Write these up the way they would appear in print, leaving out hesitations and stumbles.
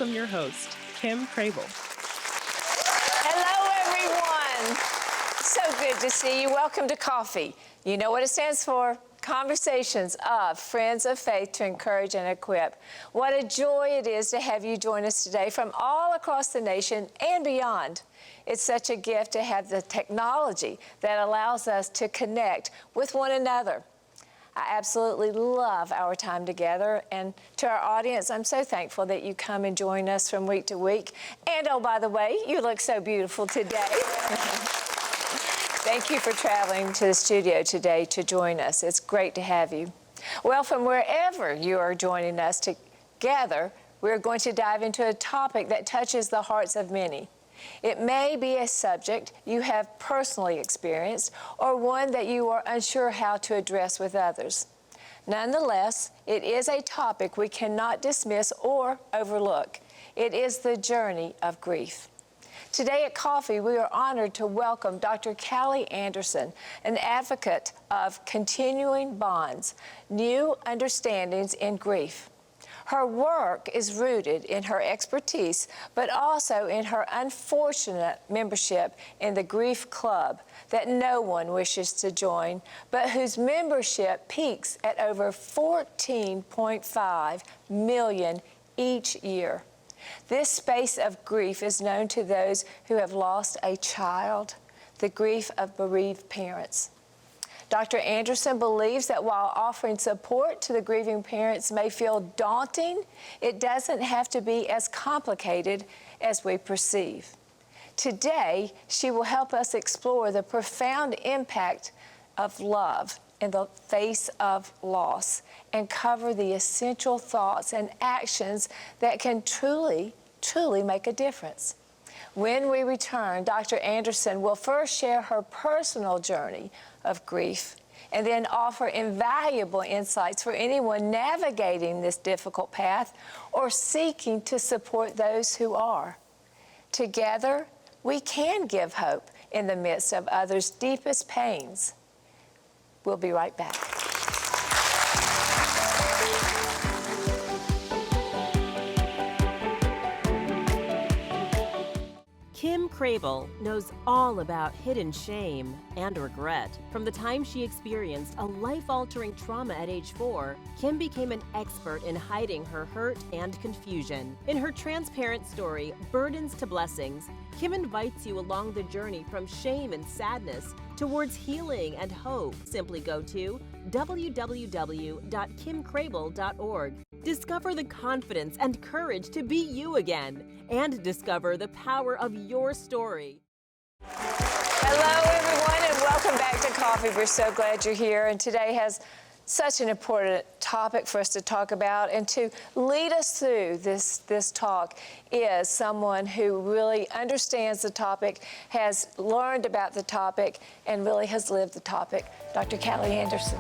welcome your host, Kim Crable. Hello, everyone. So good to see you. Welcome to Coffee. You know what it stands for? Conversations of Friends of Faith to encourage and equip. What a joy it is to have you join us today from all across the nation and beyond. It's such a gift to have the technology that allows us to connect with one another. I absolutely love our time together, and to our audience, I'm so thankful that you come and join us from week to week. And oh, by the way, you look so beautiful today. Thank you for traveling to the studio today to join us. It's great to have you. Well, from wherever you are joining us together, we're going to dive into a topic that touches the hearts of many. It may be a subject you have personally experienced or one that you are unsure how to address with others. Nonetheless, it is a topic we cannot dismiss or overlook. It is the journey of grief. Today at Coffee, we are honored to welcome Dr. Cali Anderson, an advocate of continuing bonds, new understandings in grief. Her work is rooted in her expertise, but also in her unfortunate membership in the Grief Club that no one wishes to join, but whose membership peaks at over 14.5 million each year. This space of grief is known to those who have lost a child, the grief of bereaved parents. Dr. Anderson believes that while offering support to the grieving parents may feel daunting, it doesn't have to be as complicated as we perceive. Today, she will help us explore the profound impact of love in the face of loss and cover the essential thoughts and actions that can truly make a difference. When we return, Dr. Anderson will first share her personal journey of grief and then offer invaluable insights for anyone navigating this difficult path or seeking to support those who are. Together, we can give hope in the midst of others' deepest pains. We'll be right back. Kim Crable knows all about hidden shame and regret. From the time she experienced a life-altering trauma at age 4, Kim became an expert in hiding her hurt and confusion. In her transparent story, Burdens to Blessings, Kim invites you along the journey from shame and sadness towards healing and hope. Simply go to www.kimcrable.org. Discover the confidence and courage to be you again, and discover the power of your story. Hello, everyone, and welcome back to Coffee. We're so glad you're here, and today has such an important topic for us to talk about, and to lead us through this talk is someone who really understands the topic, has learned about the topic, and really has lived the topic, Dr. Cali Anderson.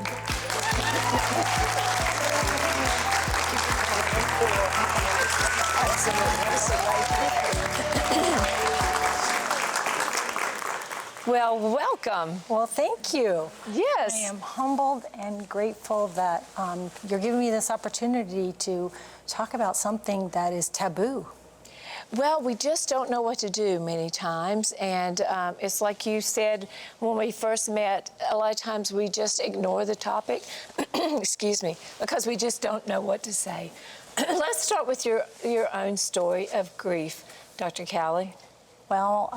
Well, welcome. Well, thank you. Yes. I am humbled and grateful that you're giving me this opportunity to talk about something that is taboo. Well, we just don't know what to do many times, and it's like you said when we first met, a lot of times we just ignore the topic, excuse me, because we just don't know what to say. Let's start with your own story of grief, Dr. Cali. Well,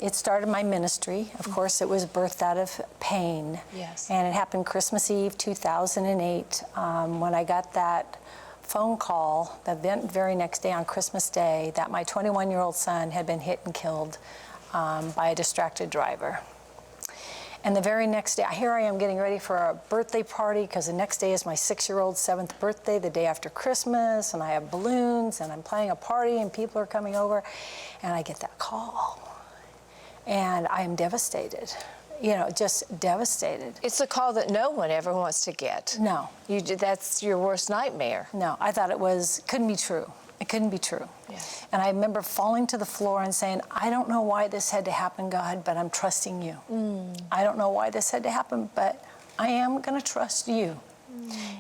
it started my ministry. Of course, it was birthed out of pain. Yes. And it happened Christmas Eve, 2008, when I got that phone call the very next day on Christmas Day that my 21-year-old son had been hit and killed by a distracted driver. And the very next day, here I am getting ready for a birthday party, because the next day is my 6-year-old's 7th birthday, the day after Christmas, and I have balloons, and I'm planning a party, and people are coming over, and I get that call. And I am devastated, just devastated. It's a call that no one ever wants to get. No. That's your worst nightmare. No, I thought couldn't be true. It couldn't be true. Yes. And I remember falling to the floor and saying, I don't know why this had to happen, God, but I'm trusting you. I don't know why this had to happen, but I am going to trust you.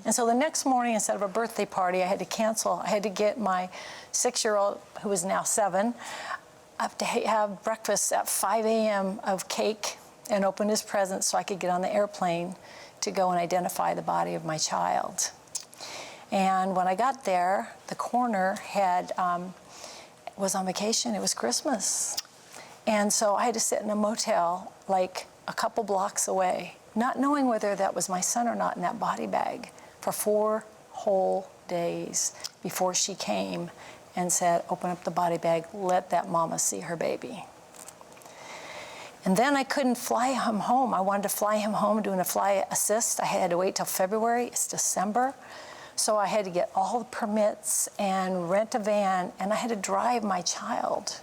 And so the next morning, instead of a birthday party, I had to cancel. I had to get my 6-year-old, who is now 7, up to have breakfast at 5 a.m. of cake and open his presents so I could get on the airplane to go and identify the body of my child. And when I got there, the coroner was on vacation. It was Christmas. And so I had to sit in a motel like a couple blocks away, not knowing whether that was my son or not in that body bag, for 4 whole days before she came and said, open up the body bag, let that mama see her baby. And then I couldn't fly him home. I wanted to fly him home doing a fly assist. I had to wait till February. It's December. So I had to get all the permits and rent a van, and I had to drive my child.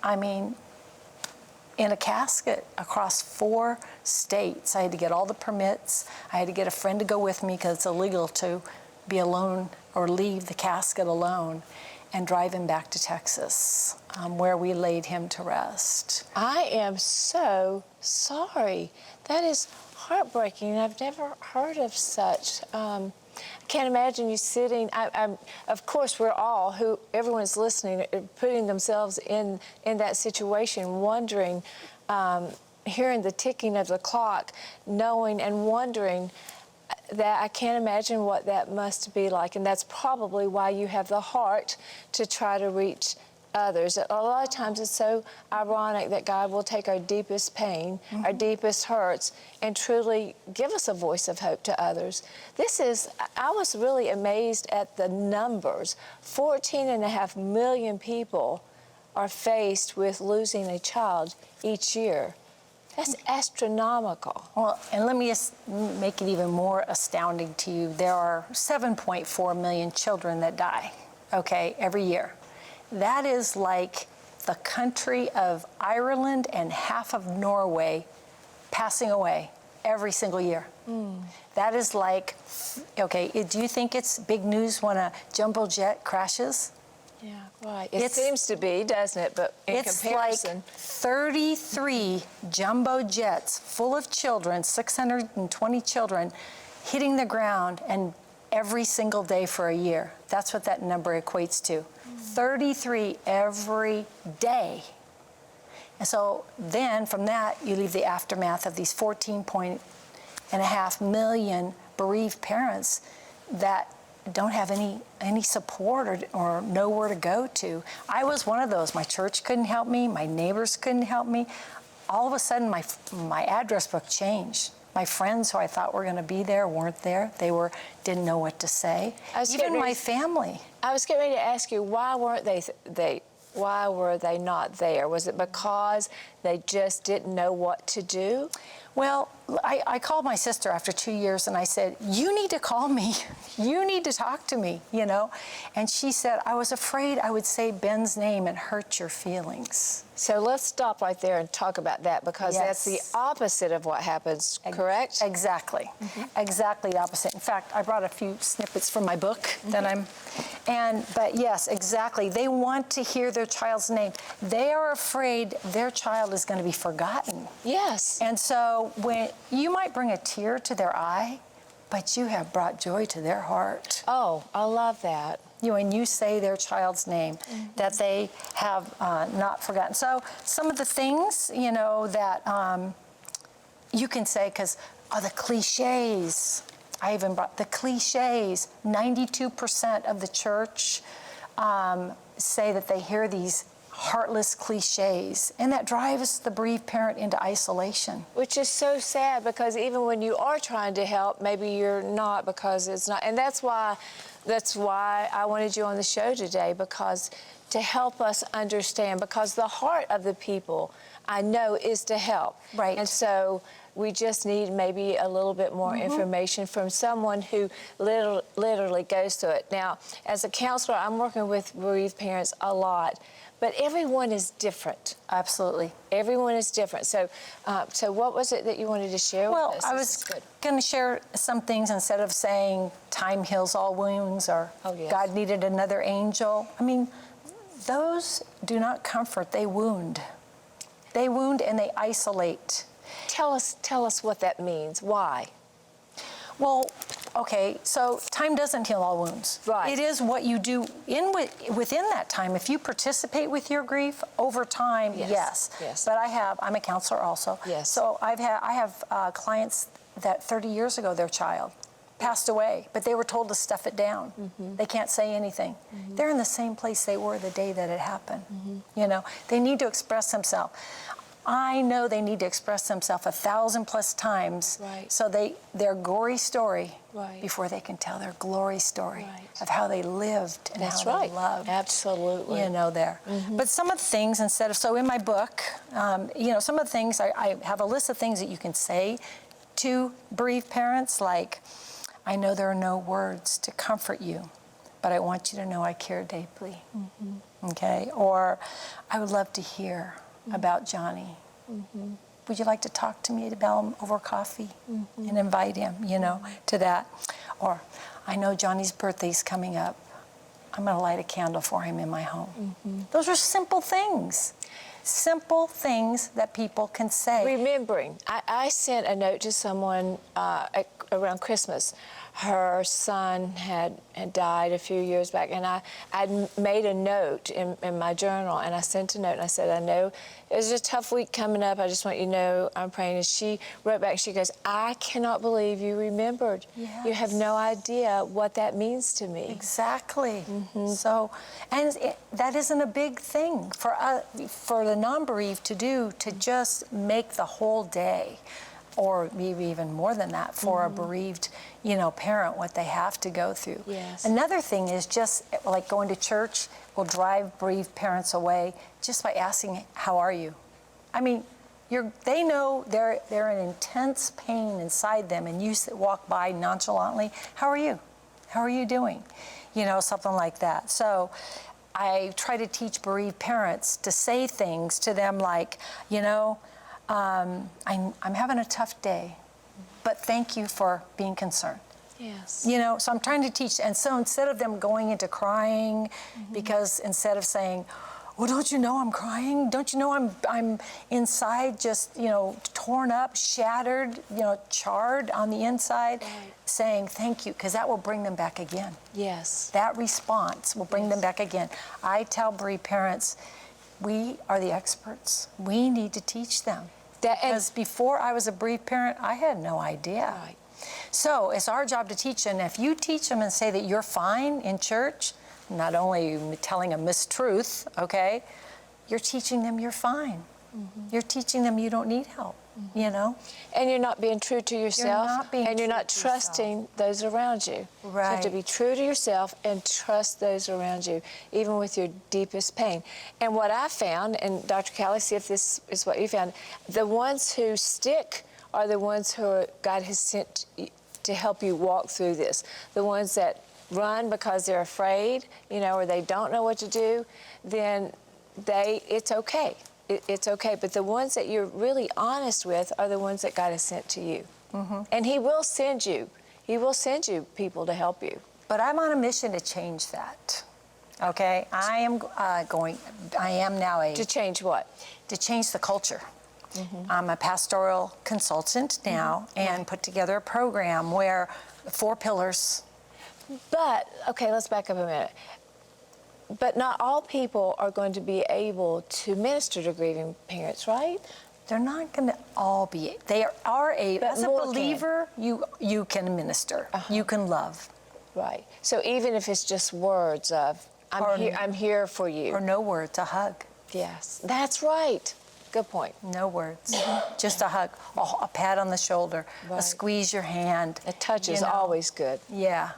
I mean, in a casket across 4 states. I had to get all the permits. I had to get a friend to go with me because it's illegal to be alone or leave the casket alone, and drive him back to Texas, where we laid him to rest. I am so sorry. That is heartbreaking. I've never heard of such. I can't imagine you sitting. Of course, we're all, everyone's listening, putting themselves in that situation, wondering, hearing the ticking of the clock, knowing and wondering that I can't imagine what that must be like. And that's probably why you have the heart to try to reach others. A lot of times it's so ironic that God will take our deepest pain, our deepest hurts, and truly give us a voice of hope to others. I was really amazed at the numbers. 14.5 million people are faced with losing a child each year. That's astronomical. Well, and let me just make it even more astounding to you. There are 7.4 million children that die, okay, every year. That is like the country of Ireland and half of Norway passing away every single year. That is like, okay, do you think it's big news when a jumbo jet crashes? Yeah, right. It seems to be, doesn't it? But in comparison, like 33 jumbo jets full of children, 620 children, hitting the ground, and every single day for a year. That's what that number equates to. 33 every day. And so then from that, you leave the aftermath of these 14.5 million bereaved parents that don't have any support or nowhere to go to. I was one of those. My church couldn't help me. My neighbors couldn't help me. All of a sudden, my address book changed. My friends who I thought were going to be there weren't there. Didn't know what to say. Even my family. I was getting ready to ask you, why weren't why were they not there? Was it because they just didn't know what to do? Well, I called my sister after 2 years and I said, you need to call me. You need to talk to me, you know? And she said, I was afraid I would say Ben's name and hurt your feelings. So let's stop right there and talk about that, because that's the opposite of what happens, correct? Exactly. Exactly the opposite. In fact, I brought a few snippets from my book that but yes, exactly. They want to hear their child's name. They are afraid their child is going to be forgotten. Yes. And so when you might bring a tear to their eye, but you have brought joy to their heart. Oh, I love that. When you say their child's name, that they have not forgotten. So some of the things, that you can say, because the cliches. I even brought the cliches. 92% of the church say that they hear these heartless cliches, and that drives the bereaved parent into isolation. Which is so sad, because even when you are trying to help, maybe you're not, because it's not. And that's why I wanted you on the show today, because to help us understand, because the heart of the people, I know, is to help. Right. And so we just need maybe a little bit more information from someone who literally goes through it. Now, as a counselor, I'm working with bereaved parents a lot, but everyone is different. Absolutely. Everyone is different. So what was it that you wanted to share with us? Well, I was going to share some things instead of saying time heals all wounds or God needed another angel. I mean, those do not comfort, they wound. They wound and they isolate. Tell us what that means. Why? Well, okay, so time doesn't heal all wounds. Right. It is what you do within that time. If you participate with your grief over time, yes. But I'm a counselor also. Yes. So I have clients that 30 years ago, their child passed away, but they were told to stuff it down. They can't say anything. They're in the same place they were the day that it happened. You know, they need to express themselves. I know they need to express themselves 1,000+ times, so their gory story before they can tell their glory story of how they lived and how they loved. Absolutely. You know, there. But some of the things, so in my book, you know, some of the things, I have a list of things that you can say to bereaved parents, like, I know there are no words to comfort you, but I want you to know I care deeply. Okay? Or, I would love to hear about Johnny. Would you like to talk to me about him over coffee and invite him, you know, to that? Or, I know Johnny's birthday's coming up. I'm going to light a candle for him in my home. Those are simple things. Simple things that people can say. Remembering. I sent a note to someone around Christmas. Her son had died a few years back, and I'd made a note in my journal, and I sent a note, and I said, I know it's a tough week coming up. I just want you to know I'm praying. And she wrote back, she goes, I cannot believe you remembered. You have no idea what that means to me. Exactly. So, and that isn't a big thing for the non-bereaved to do, to just make the whole day, or maybe even more than that, for a bereaved, you know, parent, what they have to go through. Another thing is just like going to church will drive bereaved parents away just by asking, how are you? I mean, they know they're in intense pain inside them, and you walk by nonchalantly, how are you? How are you doing? You know, something like that. So I try to teach bereaved parents to say things to them like, you know, I'm having a tough day, but thank you for being concerned. You know, so I'm trying to teach, and so instead of them going into crying, because instead of saying, well, don't you know I'm crying? Don't you know I'm inside just, you know, torn up, shattered, you know, charred on the inside, saying thank you, because that will bring them back again. That response will bring them back again. I tell bereaved parents, we are the experts. We need to teach them. Because before I was a bereaved parent, I had no idea. So it's our job to teach, and if you teach them and say that you're fine in church, not only telling a mistruth, okay, you're teaching them you're fine. You're teaching them you don't need help, you know? And you're not being true to yourself, and you're not trusting those around you. So you have to be true to yourself and trust those around you, even with your deepest pain. And what I found, and Dr. Cali, see if this is what you found, the ones who stick are the ones who God has sent to help you walk through this. The ones that run because they're afraid, you know, or they don't know what to do, then it's okay. It's okay. But the ones that you're really honest with are the ones that God has sent to you. And He will send you. He will send you people to help you. But I'm on a mission to change that. Okay? I am now To change what? To change the culture. I'm a pastoral consultant now, and put together a program where 4 pillars. But, okay, let's back up a minute. But not all people are going to be able to minister to grieving parents, right? They're not going to all be. They are as a believer, you can minister. You can love. Right. So even if it's just words of, I'm here for you. Or no words, a hug. Yes, that's right. Good point. No words. Just a hug, a pat on the shoulder, a squeeze your hand. A touch is always good. Yeah,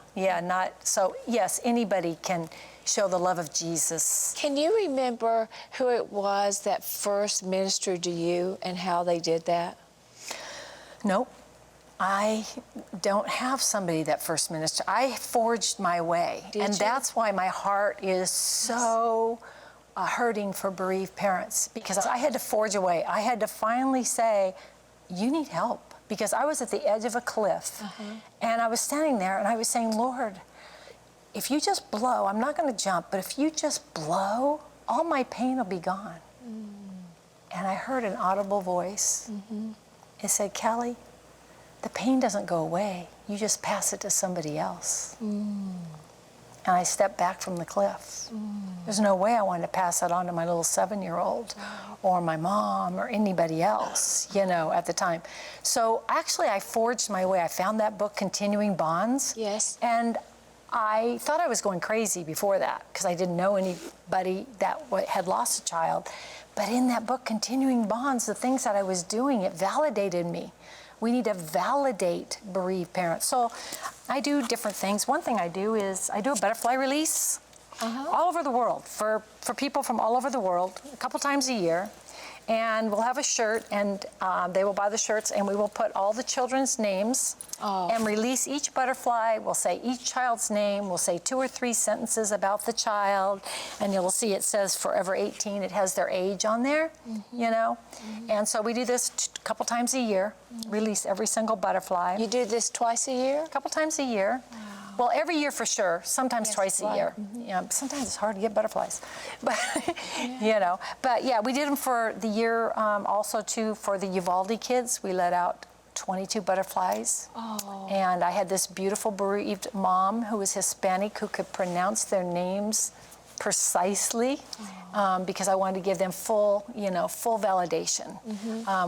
so yes, anybody can show the love of Jesus. Can you remember who it was that first ministered to you and how they did that? Nope. I don't have somebody that first ministered. I forged my way. And that's why my heart is so hurting for bereaved parents, because I had to forge a way. I had to finally say, you need help, because I was at the edge of a cliff. And I was standing there and I was saying, Lord, if you just blow, I'm not going to jump, but if you just blow, all my pain will be gone. And I heard an audible voice. It said, Kelly, the pain doesn't go away. You just pass it to somebody else. And I stepped back from the cliff. There's no way I wanted to pass that on to my little 7-year-old or my mom or anybody else, you know, at the time. So actually I forged my way. I found that book, Continuing Bonds. Yes. And I thought I was going crazy before that because I didn't know anybody that had lost a child. But in that book, Continuing Bonds, the things that I was doing, it validated me. We need to validate bereaved parents. So I do different things. One thing I do is I do a butterfly release all over the world for people from all over the world a couple times a year. And we'll have a shirt, and they will buy the shirts, and we will put all the children's names and release each butterfly. We'll say each child's name. We'll say 2 or 3 sentences about the child, and you'll see it says Forever 18. It has their age on there, you know. And so we do this a couple times a year, release every single butterfly. You do this twice a year? A couple times a year. Well, every year for sure, sometimes twice a year. Yeah, sometimes it's hard to get butterflies, but you know. But yeah, we did them for the year also too for the Uvalde kids. We let out 22 butterflies. And I had this beautiful bereaved mom who was Hispanic who could pronounce their names precisely because I wanted to give them full, you know, full validation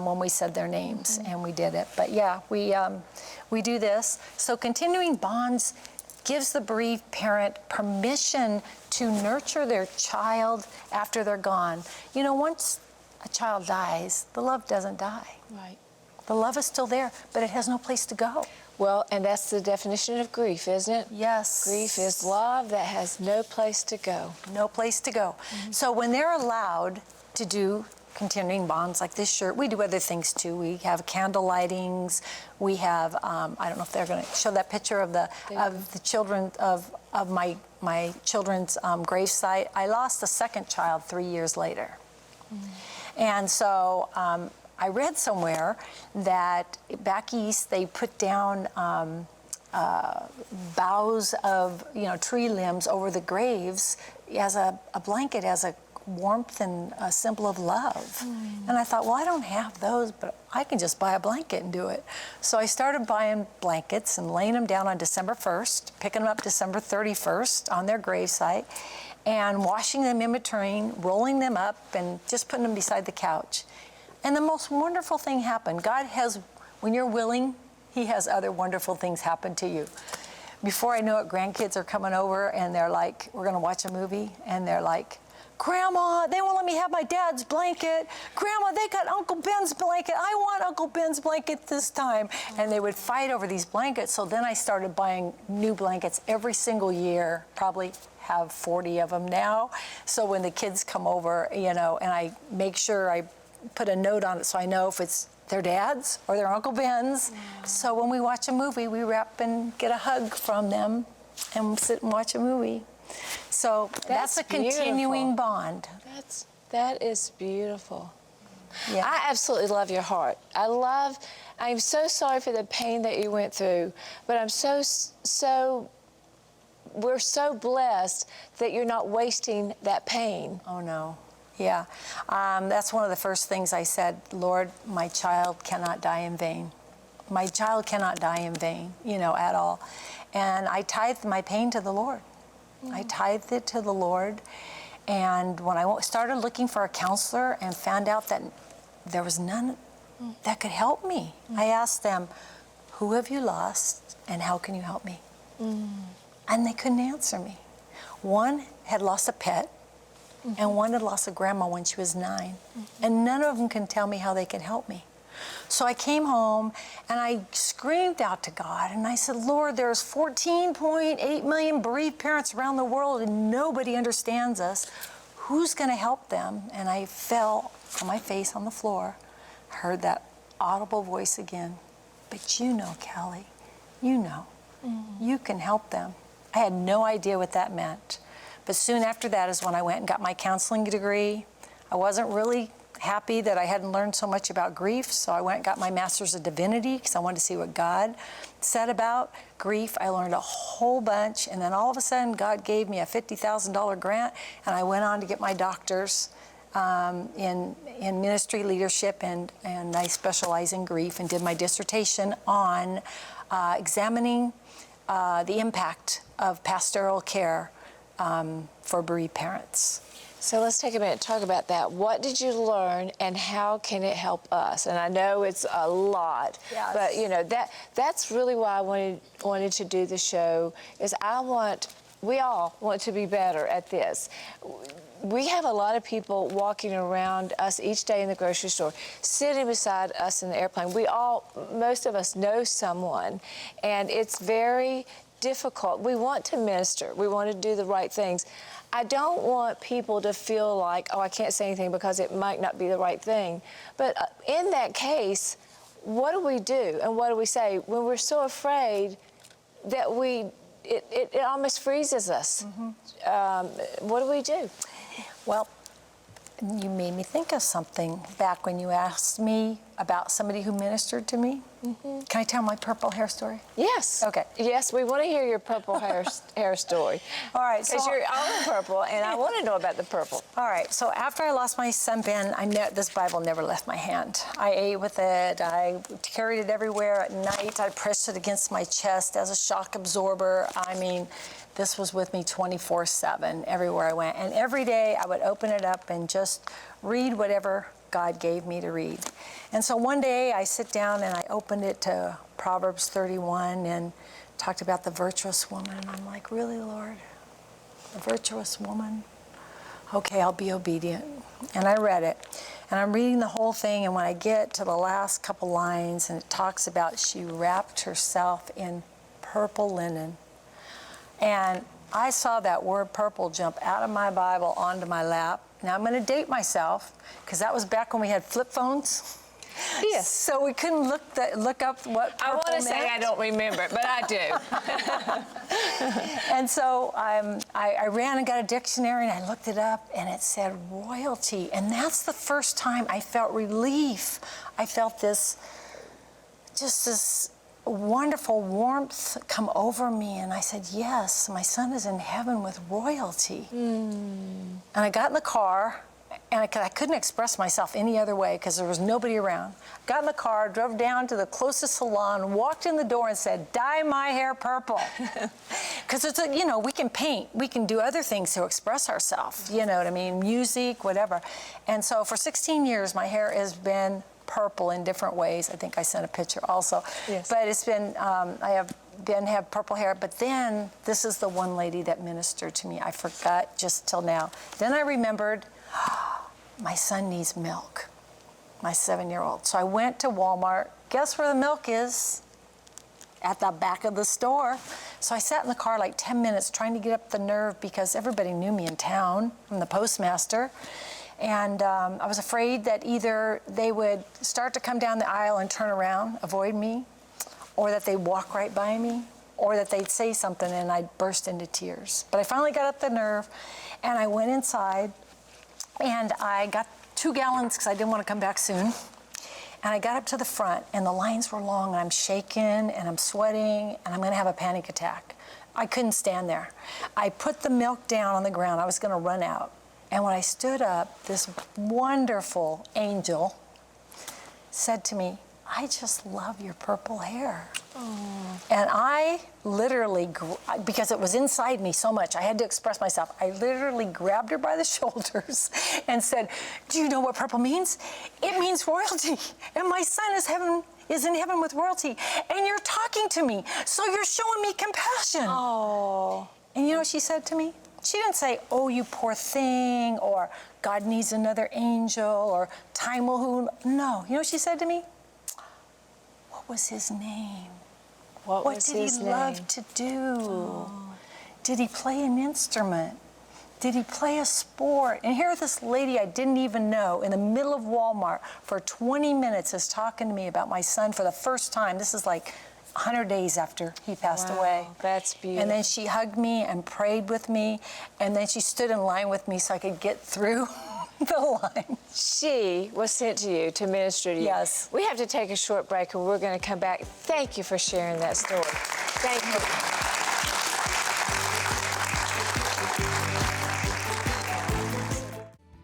when we said their names, and we did it. But yeah, we do this. So Continuing Bonds gives the bereaved parent permission to nurture their child after they're gone. You know, once a child dies, the love doesn't die. Right. The love is still there, but it has no place to go. Well, and that's the definition of grief, isn't it? Yes. Grief is love that has no place to go. No place to go. So when they're allowed to do Continuing Bonds like this shirt, we do other things too. We have candle lightings. We have I don't know if they're going to show that picture of the children of my children's gravesite. I lost a second child 3 years later, and so I read somewhere that back east they put down boughs of tree limbs over the graves as a blanket, as a warmth and a symbol of love. And I thought, well, I don't have those, but I can just buy a blanket and do it. So I started buying blankets and laying them down on December 1st, picking them up December 31st on their gravesite, and washing them in between, rolling them up, and just putting them beside the couch. And the most wonderful thing happened. God has, when you're willing, He has other wonderful things happen to you. Before I know it, grandkids are coming over and they're like, we're gonna watch a movie, and they're like, Grandma, they won't let me have my dad's blanket. Grandma, they got Uncle Ben's blanket. I want Uncle Ben's blanket this time. And they would fight over these blankets. So then I started buying new blankets every single year, probably have 40 of them now. So when the kids come over, and I make sure I put a note on it so I know if it's their dad's or their Uncle Ben's. So when we watch a movie, we wrap and get a hug from them and sit and watch a movie. So that's a continuing bond. That is beautiful. Yeah. I absolutely love your heart. I'm so sorry for the pain that you went through, but we're so blessed that you're not wasting that pain. Oh, no. Yeah. That's one of the first things I said, Lord, my child cannot die in vain. My child cannot die in vain, at all. And I tithed my pain to the Lord. I tithed it to the Lord. And when I started looking for a counselor and found out that there was none that could help me, I asked them, who have you lost and how can you help me? And they couldn't answer me. One had lost a pet, and one had lost a grandma when she was 9. And none of them can tell me how they can help me. So I came home and I screamed out to God and I said, Lord, there's 14.8 million bereaved parents around the world and nobody understands us. Who's going to help them? And I fell on my face on the floor. I heard that audible voice again. But you know, Cali, you know, you can help them. I had no idea what that meant. But soon after that is when I went and got my counseling degree. I wasn't really happy that I hadn't learned so much about grief, so I went and got my Master's of Divinity because I wanted to see what God said about grief. I learned a whole bunch, and then all of a sudden God gave me a $50,000 grant, and I went on to get my doctor's in ministry leadership, and I specialize in grief, and did my dissertation on examining the impact of pastoral care for bereaved parents. So let's take a minute and talk about that. What did you learn, and how can it help us? And I know it's a lot, Yes. but you know that's really why I wanted to do the show. Is we all want to be better at this. We have a lot of people walking around us each day in the grocery store, sitting beside us in the airplane. Most of us know someone, and it's very difficult. We want to minister. We want to do the right things. I don't want people to feel like, oh, I can't say anything because it might not be the right thing. But in that case, what do we do and what do we say when we're so afraid that it almost freezes us? What do we do? Well, you made me think of something back when you asked me about somebody who ministered to me. Can I tell my purple hair story? Yes. Okay. Yes, we want to hear your purple hair story. All right. Because you're all purple, and I want to know about the purple. All right. So after I lost my son Ben, this Bible never left my hand. I ate with it. I carried it everywhere at night. I pressed it against my chest as a shock absorber. I mean, this was with me 24/7 everywhere I went. And every day I would open it up and just read whatever God gave me to read. And so one day I sit down and I opened it to Proverbs 31 and talked about the virtuous woman. And I'm like, really, Lord? A virtuous woman? Okay, I'll be obedient. And I read it. And I'm reading the whole thing, and when I get to the last couple lines, and it talks about she wrapped herself in purple linen. And I saw that word purple jump out of my Bible onto my lap. Now I'm going to date myself, because that was back when we had flip phones. Yes. So we couldn't look up what purple I want to meant. say I don't remember it, but I do. And so I ran and got a dictionary, and I looked it up, and it said royalty. And that's the first time I felt relief. I felt this wonderful warmth come over me, and I said, yes, my son is in heaven with royalty. And I got in the car, and I couldn't express myself any other way because there was nobody around. Got in the car, drove down to the closest salon, walked in the door and said, dye my hair purple. Because it's we can paint, we can do other things to express ourselves, you know what I mean, music, whatever. And so for 16 years, my hair has been purple in different ways. I think I sent a picture also. Yes. But it's been, I have purple hair, but then this is the one lady that ministered to me. I forgot just till now. Then I remembered, my son needs milk, my 7-year-old. So I went to Walmart. Guess where the milk is? At the back of the store. So I sat in the car like 10 minutes trying to get up the nerve because everybody knew me in town. I'm the postmaster. And I was afraid that either they would start to come down the aisle and turn around, avoid me, or that they'd walk right by me, or that they'd say something and I'd burst into tears. But I finally got up the nerve, and I went inside, and I got 2 gallons because I didn't want to come back soon. And I got up to the front, and the lines were long, and I'm shaking, and I'm sweating, and I'm going to have a panic attack. I couldn't stand there. I put the milk down on the ground. I was going to run out. And when I stood up, this wonderful angel said to me, I just love your purple hair. Oh. And I literally, because it was inside me so much, I had to express myself. I literally grabbed her by the shoulders and said, do you know what purple means? It means royalty. And my son is in heaven with royalty. And you're talking to me, so you're showing me compassion. Oh. And you know what she said to me? She didn't say, oh, you poor thing, or God needs another angel, or time will No. You know what she said to me? What was his name? What did he love to do? Oh. Did he play an instrument? Did he play a sport? And here this lady I didn't even know in the middle of Walmart for 20 minutes is talking to me about my son for the first time. This is like 100 days after he passed away. That's beautiful. And then she hugged me and prayed with me, and then she stood in line with me so I could get through the line. She was sent to you to minister to you. Yes. We have to take a short break, and we're going to come back. Thank you for sharing that story. Thank you.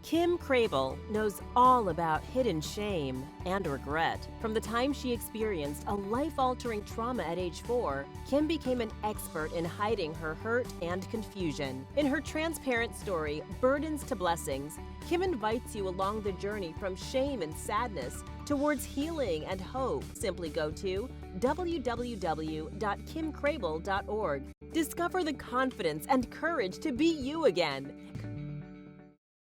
Kim Crable knows all about hidden shame and regret. From the time she experienced a life-altering trauma at age 4, Kim became an expert in hiding her hurt and confusion. In her transparent story, Burdens to Blessings, Kim invites you along the journey from shame and sadness towards healing and hope. Simply go to www.kimcrable.org. Discover the confidence and courage to be you again.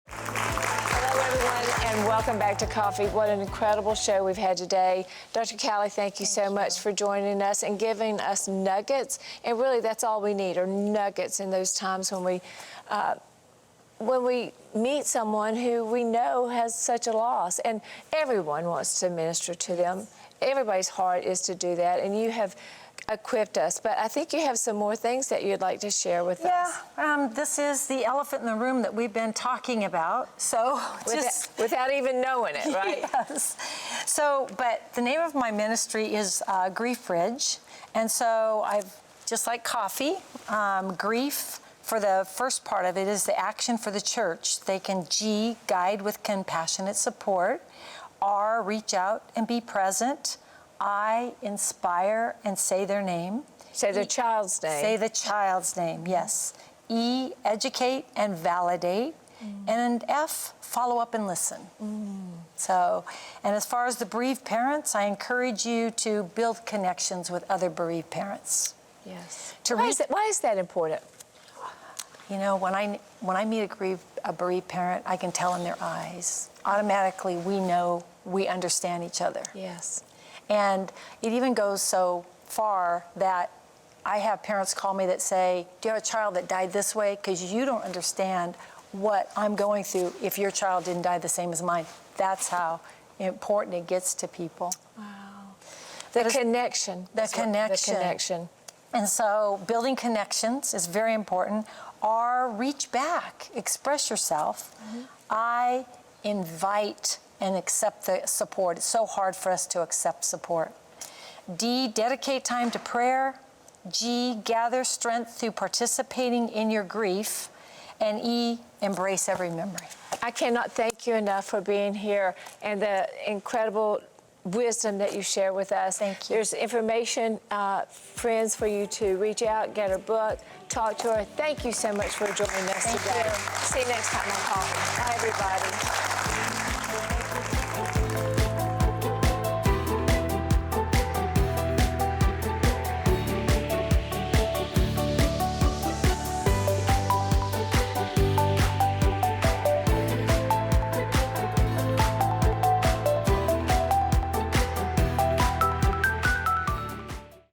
Hello, everyone, and welcome back to Coffee. What an incredible show we've had today. Dr. Cali, thank you so much for joining us and giving us nuggets. And really, that's all we need are nuggets in those times when we meet someone who we know has such a loss. And everyone wants to minister to them. Everybody's heart is to do that, and you have equipped us. But I think you have some more things that you'd like to share with us. Yeah, this is the elephant in the room that we've been talking about. So without even knowing it, right? Yes. So, but the name of my ministry is Grief Bridge, and so I've just like coffee, grief. For the first part of it is the action for the church. They can G, guide with compassionate support. R, reach out and be present. I, inspire and say their name. Say their child's name. Say the child's name, yes. E, educate and validate. And F, follow up and listen. So, and as far as the bereaved parents, I encourage you to build connections with other bereaved parents. Yes. Why is that important? You know, when I meet a bereaved parent, I can tell in their eyes. Automatically, we know we understand each other. Yes. And it even goes so far that I have parents call me that say, do you have a child that died this way? Because you don't understand what I'm going through if your child didn't die the same as mine. That's how important it gets to people. Wow. The connection. The connection. And so building connections is very important. R, reach back, express yourself. I invite and accept the support. It's so hard for us to accept support. D, dedicate time to prayer. G, gather strength through participating in your grief. And E, embrace every memory. I cannot thank you enough for being here and the incredible wisdom that you share with us. Thank you. There's information, friends, for you to reach out, get her book, talk to her. Thank you so much for joining us today. You. See you next time on Coffee. Bye, everybody.